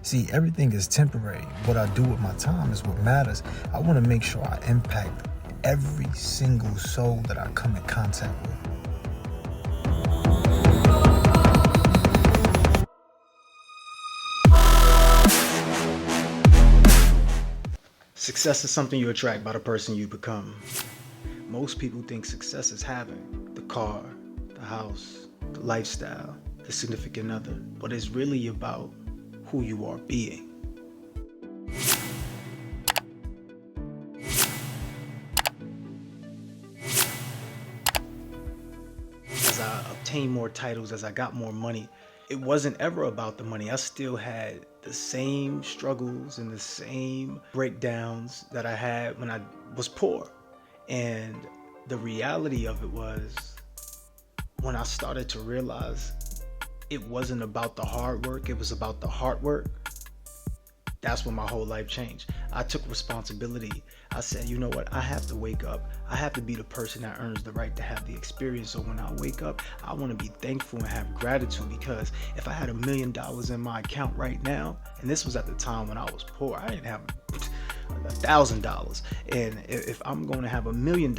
See, everything is temporary. What I do with my time is what matters. I want to make sure I impact every single soul that I come in contact with. Success is something you attract by the person you become. Most people think success is having the car, the house, the lifestyle, the significant other, but it's really about who you are being. As I obtained more titles, as I got more money, it wasn't ever about the money. I still had the same struggles and the same breakdowns that I had when I was poor. And the reality of it was, when I started to realize it wasn't about the hard work, it was about the heart work, that's when my whole life changed. I took responsibility. I said, you know what? I have to wake up. I have to be the person that earns the right to have the experience. So when I wake up, I want to be thankful and have gratitude, because if I had $1 million in my account right now, and this was at the time when I was poor, I didn't have $1,000. And if I'm going to have $1 million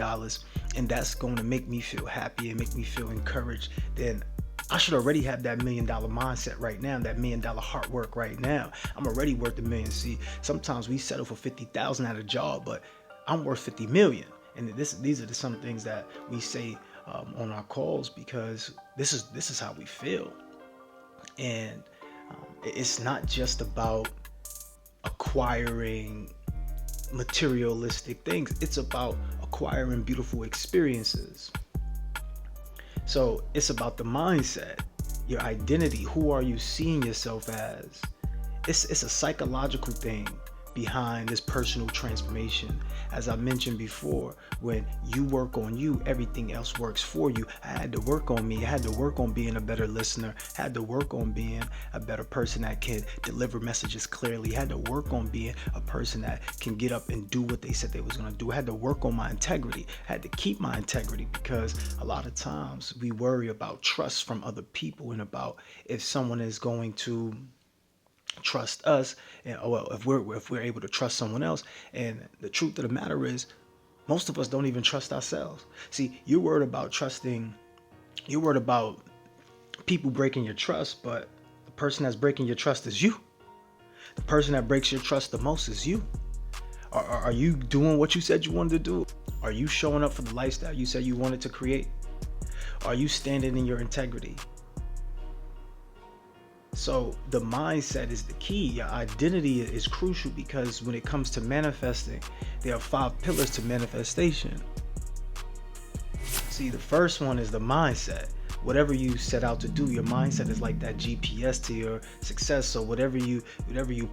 and that's going to make me feel happy and make me feel encouraged, then I should already have that $1 million mindset right now, that $1 million hard work right now. I'm already worth $1 million. See, sometimes we settle for 50,000 at a job, but I'm worth 50 million. And these are some things that we say on our calls, because this is how we feel. And it's not just about acquiring materialistic things. It's about acquiring beautiful experiences. So it's about the mindset, your identity. Who are you seeing yourself as? It's a psychological thing behind this personal transformation. As I mentioned before, when you work on you, everything else works for you. I had to work on me. I had to work on being a better listener. I had to work on being a better person that can deliver messages clearly. I had to work on being a person that can get up and do what they said they was going to do. I had to work on my integrity. I had to keep my integrity, because a lot of times we worry about trust from other people, and about if someone is going to trust us, and well, if we're able to trust someone else. And the truth of the matter is, most of us don't even trust ourselves. See, you're worried about people breaking your trust, but the person that's breaking your trust is you. The person that breaks your trust the most is you. Are you doing what you said you wanted to do? Are you showing up for the lifestyle you said you wanted to create? Are you standing in your integrity? So the mindset is the key. Your identity is crucial, because when it comes to manifesting, there are 5 pillars to manifestation. See, the first one is the mindset. Whatever you set out to do, your mindset is like that GPS to your success. So whatever you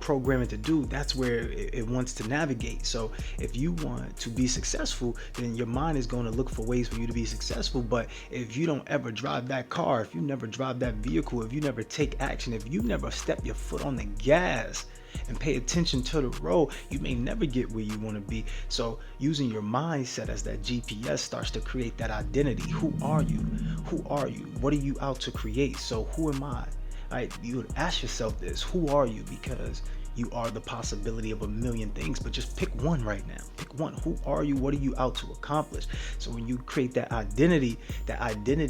program it to do, that's where it wants to navigate. So if you want to be successful, then your mind is going to look for ways for you to be successful. But if you don't ever drive that car, if you never drive that vehicle, if you never take action, if you never step your foot on the gas and pay attention to the road, you may never get where you want to be. So using your mindset as that GPS starts to create that identity. Who are you? Who are you? What are you out to create? So who am I? All right, you would ask yourself this: who are you? Because you are the possibility of a million things, but just pick one right now. Pick one. Who are you? What are you out to accomplish? So when you create that identity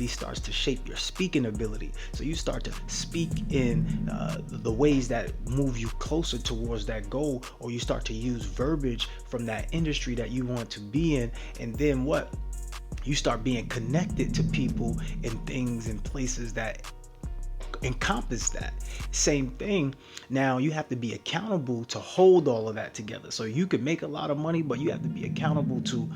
starts to shape your speaking ability. So you start to speak in the ways that move you closer towards that goal, or you start to use verbiage from that industry that you want to be in. And then what? You start being connected to people and things and places that encompass that same thing. Now you have to be accountable to hold all of that together. So you could make a lot of money, but you have to be accountable to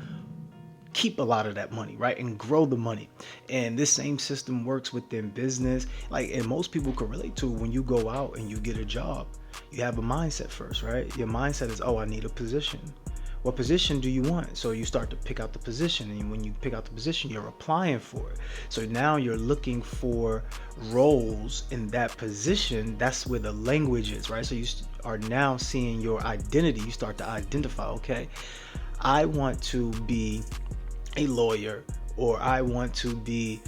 keep a lot of that money, right? And grow the money. And this same system works within business. And most people can relate to, when you go out and you get a job, you have a mindset first, right? Your mindset is, oh, I need a position. What position do you want? So you start to pick out the position, and when you pick out the position, you're applying for it. So now you're looking for roles in that position. That's where the language is, right? So you are now seeing your identity. You start to identify, okay, I want to be a lawyer, or I want to be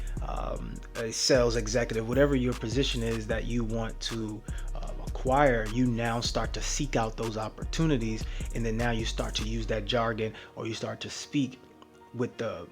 a sales executive, whatever your position is that you want to require you now start to seek out those opportunities, and then now you start to use that jargon, or you start to speak with the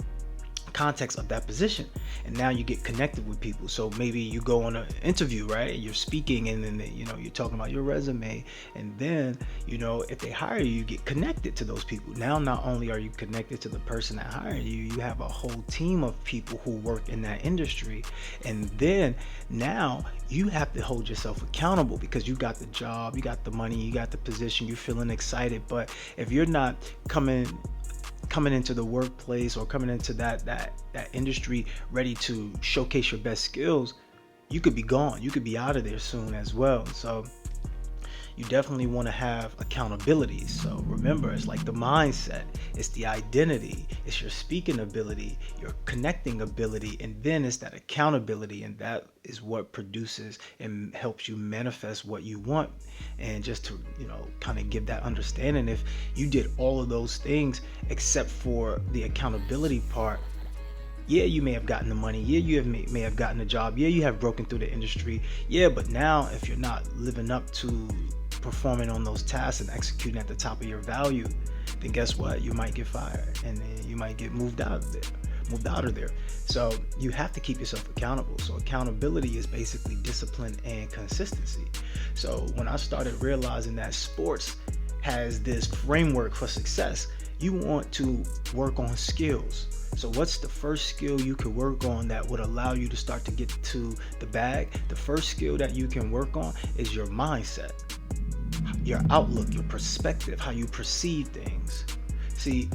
context of that position, and now you get connected with people. So maybe you go on an interview, right, and you're speaking, and then you're talking about your resume, and then if they hire you, you get connected to those people. Now not only are you connected to the person that hired you, you have a whole team of people who work in that industry, and then now you have to hold yourself accountable, because you got the job, you got the money, you got the position, you're feeling excited. But if you're not coming into the workplace, or coming into that industry ready to showcase your best skills, you could be gone. You could be out of there soon as well. So you definitely want to have accountability. So remember, it's like the mindset, it's the identity, it's your speaking ability, your connecting ability, and then it's that accountability, and that is what produces and helps you manifest what you want. And just to kind of give that understanding, if you did all of those things except for the accountability part, yeah, you may have gotten the money, yeah, you may have gotten a job, yeah, you have broken through the industry, yeah, but now if you're not living up to performing on those tasks and executing at the top of your value, then guess what? You might get fired, and then you might get moved out of there. So you have to keep yourself accountable. So accountability is basically discipline and consistency. So when I started realizing that sports has this framework for success, you want to work on skills. So what's the first skill you could work on that would allow you to start to get to the bag? The first skill that you can work on is your mindset, your outlook, your perspective, how you perceive things. See,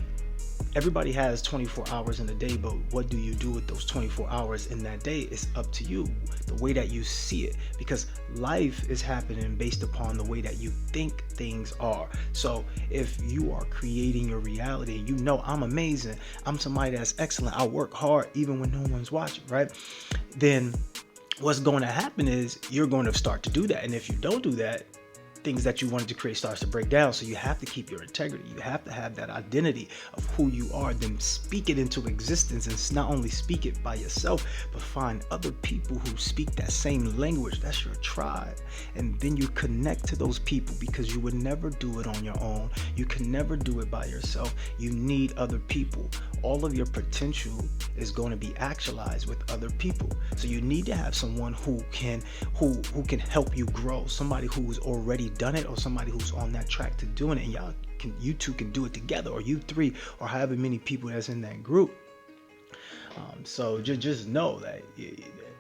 everybody has 24 hours in a day, but what do you do with those 24 hours in that day is up to you, the way that you see it, because life is happening based upon the way that you think things are. So if you are creating your reality, I'm amazing, I'm somebody that's excellent, I work hard even when no one's watching, right? Then what's going to happen is you're going to start to do that. And if you don't do that, things that you wanted to create starts to break down. So you have to keep your integrity. You have to have that identity of who you are, then speak it into existence, and not only speak it by yourself, but find other people who speak that same language. That's your tribe. And then you connect to those people, because you would never do it on your own. You can never do it by yourself. You need other people. All of your potential is going to be actualized with other people. So you need to have someone who can help you grow, somebody who's already done it, or somebody who's on that track to doing it, and you two can do it together, or you three, or however many people that's in that group. So just know that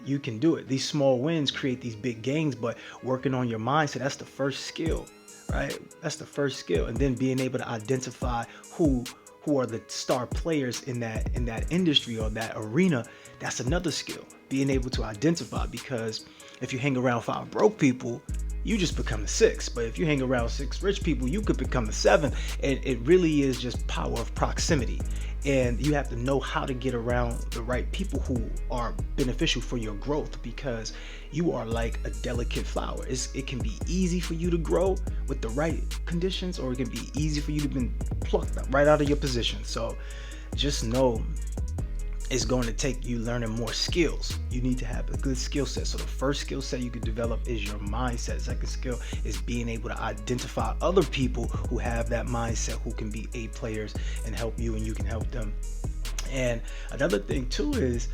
you can do it. These small wins create these big gains, but working on your mindset, that's the first skill, right? That's the first skill. And then being able to identify who are the star players in that industry or that arena, that's another skill. Being able to identify, because if you hang around 5 broke people, you just become the 6. But if you hang around 6 rich people, you could become the 7. And it really is just power of proximity. And you have to know how to get around the right people who are beneficial for your growth, because you are like a delicate flower. It can be easy for you to grow with the right conditions, or it can be easy for you to be plucked right out of your position. So just know it's going to take you learning more skills. You need to have a good skill set. So the first skill set you could develop is your mindset. Second skill is being able to identify other people who have that mindset, who can be A players and help you, and you can help them. And another thing too is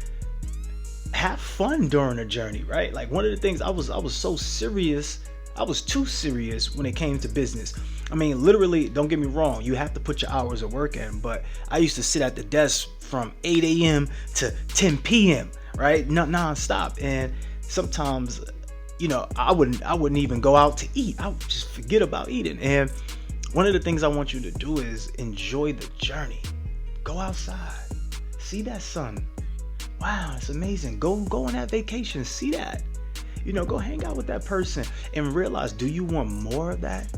have fun during the journey, right? Like one of the things I was so serious, I was too serious when it came to business. I mean, literally, don't get me wrong, you have to put your hours of work in, but I used to sit at the desk from 8 a.m. to 10 p.m., right? Non-stop. And sometimes, I wouldn't even go out to eat. I would just forget about eating. And one of the things I want you to do is enjoy the journey. Go outside, see that sun. Wow, it's amazing. Go on that vacation, see that. Go hang out with that person and realize, do you want more of that?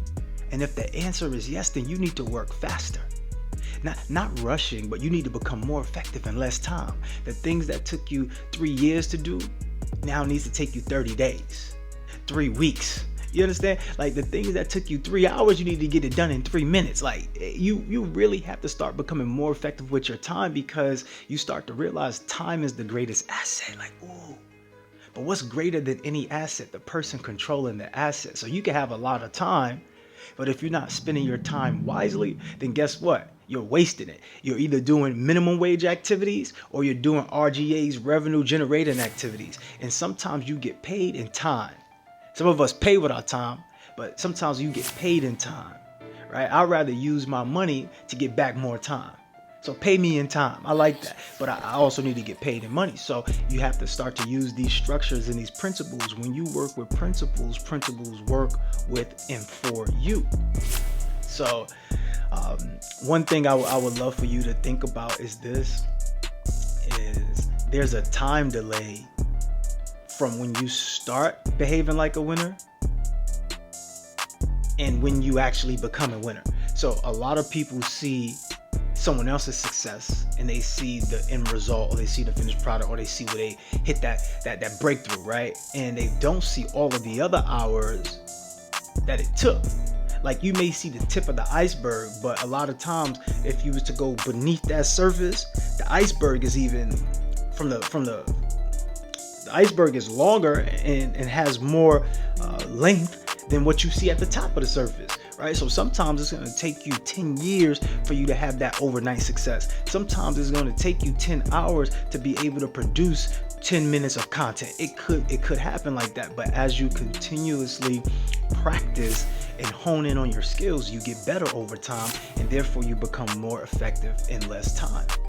And if the answer is yes, then you need to work faster. Not rushing, but you need to become more effective in less time. The things that took you 3 years to do now needs to take you 30 days, 3 weeks. You understand? Like the things that took you 3 hours, you need to get it done in 3 minutes. Like you really have to start becoming more effective with your time, because you start to realize time is the greatest asset. Like, ooh, But what's greater than any asset? The person controlling the asset. So you can have a lot of time, but if you're not spending your time wisely, then guess what? You're wasting it. You're either doing minimum wage activities or you're doing RGA's, revenue generating activities. And sometimes you get paid in time. Some of us pay with our time, but sometimes you get paid in time, right? I'd rather use my money to get back more time. So pay me in time. I like that. But I also need to get paid in money. So you have to start to use these structures and these principles. When you work with principles, principles work with and for you. So one thing I would love for you to think about is this, is there's a time delay from when you start behaving like a winner and when you actually become a winner. So a lot of people see someone else's success and they see the end result, or they see the finished product, or they see where they hit that breakthrough, right? And they don't see all of the other hours that it took. Like, you may see the tip of the iceberg, but a lot of times if you was to go beneath that surface, the iceberg is even the iceberg is longer and has more length than what you see at the top of the surface, right? So sometimes it's going to take you 10 years for you to have that overnight success. Sometimes it's going to take you 10 hours to be able to produce 10 minutes of content. It could happen like that, but as you continuously practice and hone in on your skills, you get better over time, and therefore you become more effective in less time.